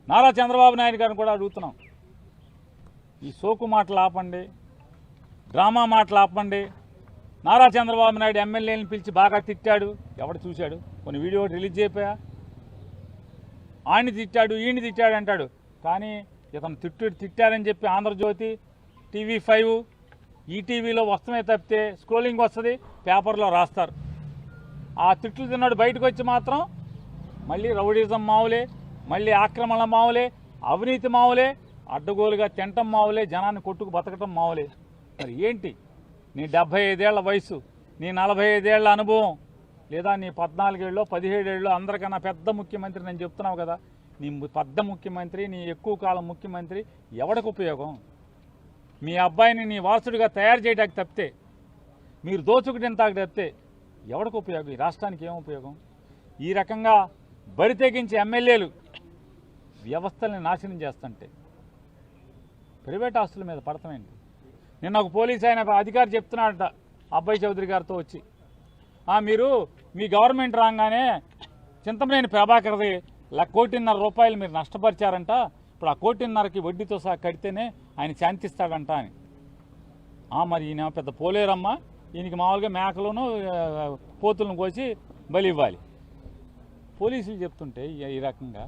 నారా చంద్రబాబు నాయుడు గారిని కూడా అడుగుతున్నాం, ఈ సోకు మాటలు ఆపండి, డ్రామా మాటలు ఆపండి. నారా చంద్రబాబు నాయుడు ఎమ్మెల్యేని పిలిచి బాగా తిట్టాడు, ఎవడు చూశాడు? కొన్ని వీడియో రిలీజ్ చేయపోయా? ఆయన్ని తిట్టాడు, ఈయన్ని తిట్టాడు అంటాడు, కానీ ఇతను తిట్టారని చెప్పి ఆంధ్రజ్యోతి, TV5, ఈటీవీలో వస్తమే తప్పితే స్క్రోలింగ్ వస్తుంది, పేపర్లో రాస్తారు. ఆ తిట్లు తిన్నాడు బయటకు వచ్చి మాత్రం మళ్ళీ రౌడీజం మావులే, మళ్ళీ ఆక్రమణ మావులే, అవినీతి మావులే, అడ్డగోలుగా తింటం మావులే, జనాన్ని కొట్టుకు బతకటం మావులే. మరి ఏంటి నీ 75 ఏళ్ల వయసు, నీ 45 ఏళ్ల అనుభవం, లేదా నీ 14 ఏళ్ళు 17 ఏళ్ళు అందరికన్నా పెద్ద ముఖ్యమంత్రి నేను చెప్తున్నావు కదా, నీ పెద్ద ముఖ్యమంత్రి, నీ ఎక్కువ కాలం ముఖ్యమంత్రి ఎవడికి ఉపయోగం? మీ అబ్బాయిని నీ వారసుడిగా తయారు చేయడానికి తప్పితే, మీరు దోచుకునేంతకు తప్పితే ఎవడికి ఉపయోగం? ఈ రాష్ట్రానికి ఏం ఉపయోగం? ఈ రకంగా బరి తెగించి ఎమ్మెల్యేలు వ్యవస్థల్ని నాశనం చేస్తుంటే ప్రైవేట్ ఆస్తుల మీద పడతామేంటి? నిన్న ఒక పోలీస్ ఆయన అధికారి చెప్తున్నాడట అబ్బాయి చౌదరి గారితో వచ్చి, మీరు మీ గవర్నమెంట్ రాగానే చింతమనేని ప్రభాకర్ది 1.5 కోటి మీరు నష్టపరిచారంట, ఇప్పుడు ఆ 1.5 కోటికి వడ్డీతో సహా కడితేనే ఆయన శాంతిస్తాడంట అని. మరి ఈయన పెద్ద పోలేరమ్మా, ఈయనకి మామూలుగా మేకలను పోతులను కోసి బలి ఇవ్వాలి. పోలీసులు చెప్తుంటే ఈ రకంగా